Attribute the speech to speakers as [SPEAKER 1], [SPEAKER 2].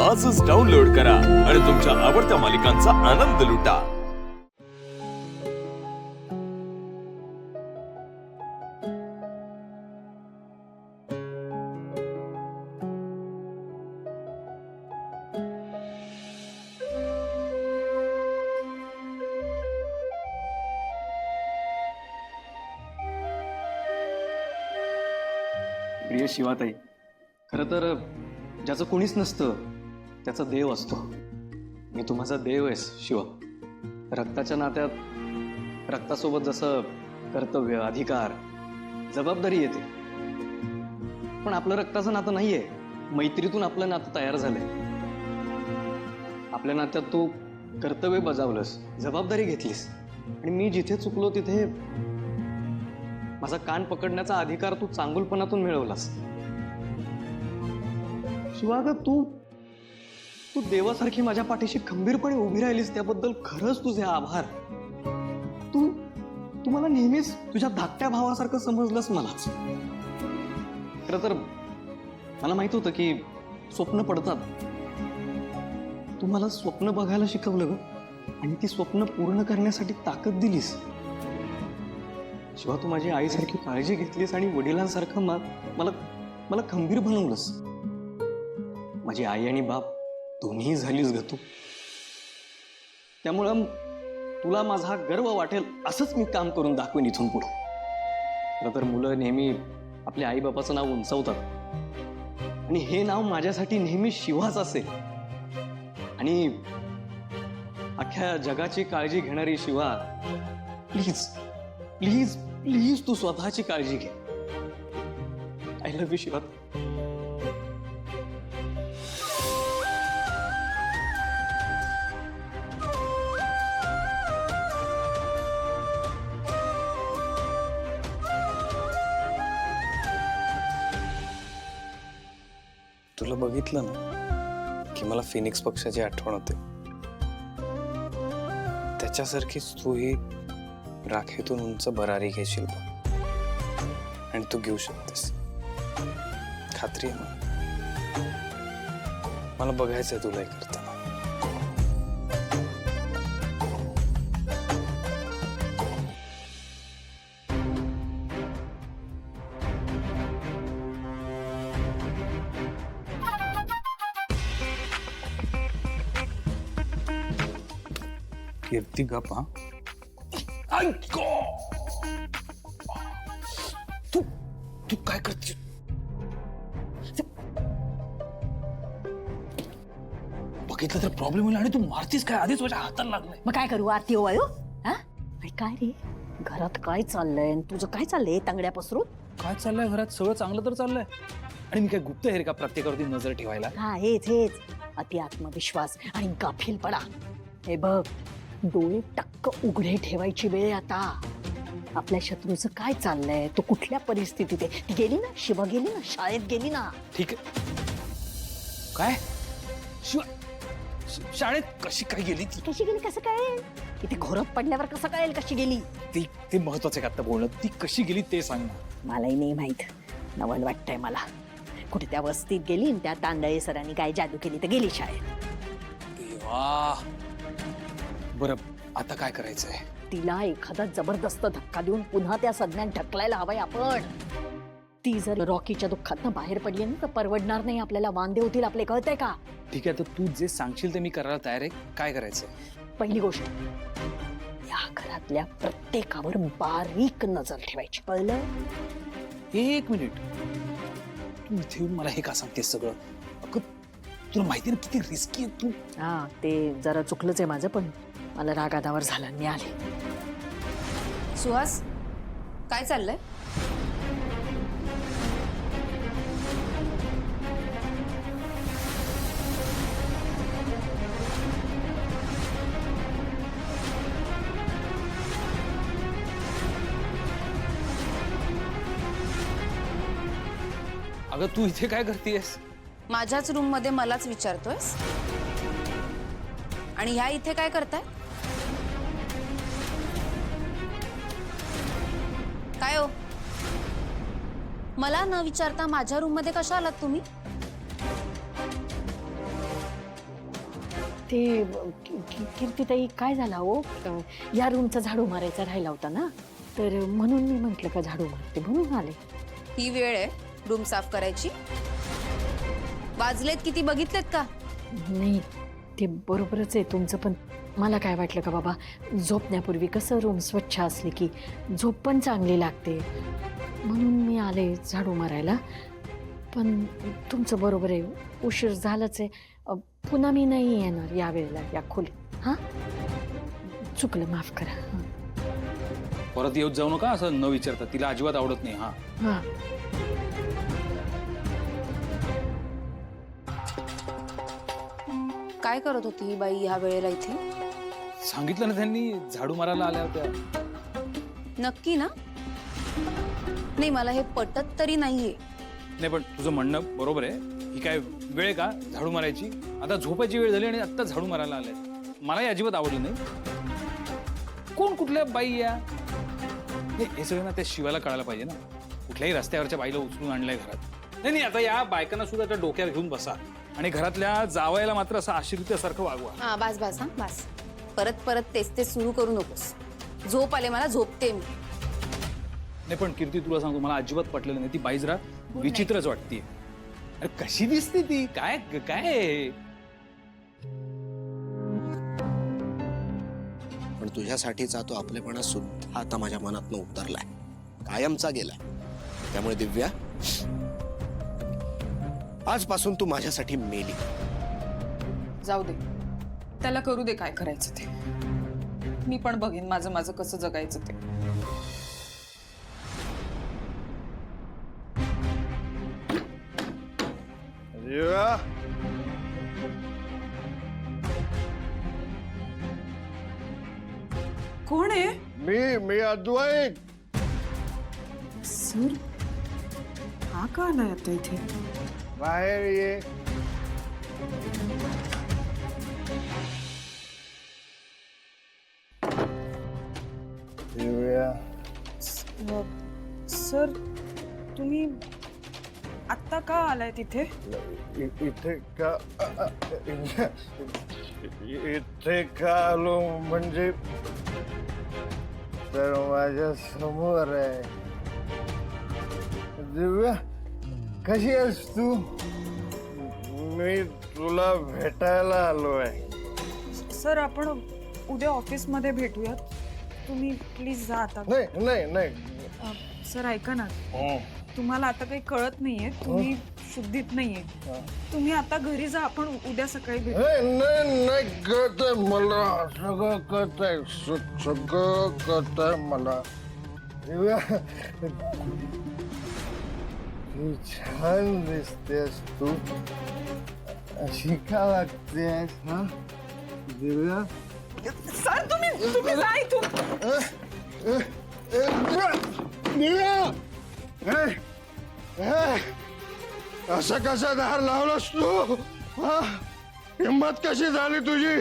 [SPEAKER 1] आजच डाउनलोड करा आणि तुमच्या आवडत्या मालिकांचा आनंद लुटा।
[SPEAKER 2] प्रिय शिवाताई, खरं तर ज्याचं कोणीच नसतं त्याचा देव असतो। मी तू माझा देव आहेस शिवा। रक्ताच्या नात्यात रक्तासोबत जसं कर्तव्य, अधिकार, जबाबदारी येते, पण आपलं रक्ताचं नातं नाहीये। मैत्रीतून आपलं नातं तयार झालंय। आपल्या नात्यात तू कर्तव्य बजावलंस, जबाबदारी घेतलीस, आणि मी जिथे चुकलो तिथे माझा कान पकडण्याचा अधिकार तू चांगुलपणातून मिळवलास। शिवा ग, तू देवासारखी माझ्या पाठीशी खंबीरपणे उभी राहिलीस, त्याबद्दल खरंच तुझे आभार। तू मला नेहमीच तुझ्या धाकट्या भावासारखं समजलंस मलाच। खरं तर मला माहित होतं की स्वप्न पडतात। तू मला स्वप्न बघायला शिकवलं ग, आणि ती स्वप्न पूर्ण करण्यासाठी ताकद दिलीस। शिवा, तू माझी आईसारखी काळजी घेतलीस आणि वडिलांसारखं मला खंबीर बनवलंस। माझी आई आणि बाप दोन्ही झालीस ग तू। त्यामुळं तुला माझा गर्व वाटेल असंच मी काम करून दाखवेन इथून पुढे। खरं तर मुलं नेहमी आपल्या आई बापाचं नाव उंचावतात, आणि हे नाव माझ्यासाठी नेहमी शिवाच असेल। आणि अख्ख्या जगाची काळजी घेणारी शिवा, प्लीज प्लीज प्लीज तू स्वतःची काळजी घे। I love you Shiva.
[SPEAKER 3] तुला बघितलं ना की मला फिनिक्स पक्षाची आठवण होते। त्याच्यासारखीच तू ही राखेतून उंच भरारी घेशील बघ, आणि तू घेऊ शकतेस, खात्री आहे मला बघायचंय तुला हे करताना। कीर्ती गप हा। तू काय करते? बघितलं तर प्रॉब्लेम होईल आणि तू मारतीस काय? आधीच माझ्या हाताला लागलाय।
[SPEAKER 4] मग काय करू? आरती ओवाळू? हा? आणि काय रे, घरात काय चाललंय? तुझं काय चाललंय तांगड्या पसरून?
[SPEAKER 3] काय चाललंय घरात? सगळं चांगलं तर चाललंय, आणि मी काय गुप्त आहे का प्रत्येकावरती नजर ठेवायला?
[SPEAKER 4] हा, हेच अति आत्मविश्वास आणि गाफीलपणा। हे बघ, डोळे टक्क उघडे ठेवायची वेळ आहे आता। आपल्या शत्रूचं काय चाललंय, तो कुठल्या परिस्थितीत आहे? ती गेली ना, शिवा गेली ना, शाळेत गेली ना।
[SPEAKER 3] ठीक आहे, काय शाळेत कशी काय गेली?
[SPEAKER 4] कशी गेली कसं काय? इथे घोरत पडल्यावर कसं कळेल कशी गेली?
[SPEAKER 3] ते महत्वाचं आहे का आता बोलणं? ती कशी गेली ते सांग ना।
[SPEAKER 4] मलाही नाही माहित, नवल वाटतंय मला। कुठे त्या वस्तीत गेली, त्या तांदळे सरांनी काय जादू केली तर गेली शाळेत।
[SPEAKER 3] देवा, बरं आता काय करायचंय?
[SPEAKER 4] तिला एखादा जबरदस्त धक्का देऊन पुन्हा त्या संज्ञात ढकलायला हवंय आपण। ती जर रॉकीच्या दुःखातनं बाहेर पडली ना, तर परवडणार नाही आपल्याला, वांदे होतील आपले, कळतंय का?
[SPEAKER 3] ठीक आहे, तर तू जे सांगशील ते मी करायला तयार आहे। काय करायचंय?
[SPEAKER 4] पहिली गोष्ट, या घरातल्या प्रत्येकावर बारीक नजर ठेवायची, कळलं?
[SPEAKER 3] एक मिनिट, तू इथे येऊन मला हे का सांगतेस सगळं? अगं, तुला माहिती ना किती रिस्की आहे तू।
[SPEAKER 4] हा, ते जरा चुकलंच आहे माझं, पण मला रागादावर झालं, मी आले।
[SPEAKER 5] सुहास, काय चाललंय?
[SPEAKER 3] अगं, तू इथे काय करतेस?
[SPEAKER 5] माझ्याच रूम मध्ये मलाच विचारतोयस? आणि ह्या इथे काय करताय? काय हो, मला न विचारता माझ्या रूम मध्ये कशा आलात तुम्ही?
[SPEAKER 4] ते कीर्तीताई काय झाला हो, या रूमचा झाडू मारायचा राहिला होता ना, तर म्हणून मी म्हंटल का झाडू मारते म्हणून आले.
[SPEAKER 5] ही वेळ आहे रूम साफ करायची? वाजलेत किती बघितलेत का?
[SPEAKER 4] नाही ते बरोबरच आहे तुमचं, पण मला काय वाटलं का बाबा झोपण्यापूर्वी कसं रूम स्वच्छ असली की झोप पण चांगली लागते, म्हणून मी आले झाडू मारायला. पण तुमचं बरोबर आहे, उशीर झालाच आहे. पुन्हा मी नाही येणार या वेळेला या खोलीत. हां चुकलं, माफ करा.
[SPEAKER 6] परत येऊच जाऊ नका असं न विचारता, तिला अजिबात आवडत नाही. हा
[SPEAKER 4] हां
[SPEAKER 5] काय करत होती ही बाई ह्या वेळेला इथे?
[SPEAKER 6] सांगितलं ना त्यांनी, झाडू मारायला आल्या होत्या.
[SPEAKER 5] नक्की ना? नाही मला हे पटत तरी नाहीये.
[SPEAKER 6] नाही पण तुझं म्हणणं बरोबर आहे. ही काय वेळ आहे का झाडू मारायची? आता झोपायची वेळ झाली आणि आत्ता झाडू मारायला आलाय. मलाही अजिबात आवडलं नाही. कोण कुठल्या बाई या? हे सगळं ना त्या शिवाला कळायला पाहिजे ना. कुठल्याही रस्त्यावरच्या बाईला उचलून आणलंय घरात. नाही आता या बायकांना सुद्धा त्या डोक्यावर घेऊन बसा आणि घरातल्या जावयाला मात्र असं आश्रित्यासारखं वागवा.
[SPEAKER 5] हा बास बास, हा बास. परत परत तेच ते सुरू करू नकोस. झोप आले मला, झोपते मी.
[SPEAKER 6] नाही पण कीर्ती तुला सांगतो, मला अजिबात पटलेलं नाही. ती बाई जरा विचित्रच वाटते. अरे कशी दिसते ती? काय काय
[SPEAKER 7] पण तुझ्यासाठीचा तो आपलेपणा सुद्धा आता माझ्या मनातनं उतरलाय, कायमचा गेलाय. त्यामुळे दिव्या, आजपासून तू माझ्यासाठी मेली.
[SPEAKER 8] जाऊ दे, त्याला करू दे काय करायचं ते. मी पण बघेन माझं माझं कसं जगायचं ते. कोण आहे?
[SPEAKER 9] मी अद्वैत.
[SPEAKER 8] सर हा का आलाय आता इथे?
[SPEAKER 9] बाहेर ये. दिव्या,
[SPEAKER 8] सर तुम्ही आत्ता का आलाय तिथे?
[SPEAKER 9] इथे का इथे का आलो म्हणजे तर माझ्या समोर आहे. दिव्या कशी आहेस तू? मी तुला भेटायला आलोय.
[SPEAKER 8] सर आपण उद्या ऑफिसमध्ये भेटूयात. तुम्ही प्लीज जा आता.
[SPEAKER 9] नाही नाही नाही.
[SPEAKER 8] सर ऐका ना, तुम्हाला आता काही कळत नाहीये, तुम्ही शुद्धीत नाहीये. तुम्ही आता घरी जा, आपण उद्या सकाळी भेटू.
[SPEAKER 9] नाही नाही कळतंय मला, सगळं कळतंय, सगळं कळतंय मला. दिव्या किती छान दिसतेस तू. अशी का वागतेस हा दिव्या?
[SPEAKER 8] सर तुम्ही जा इथून.
[SPEAKER 9] दिव्या, असं कसं धार लावलंस तू? हिम्मत कशी झाली तुझी?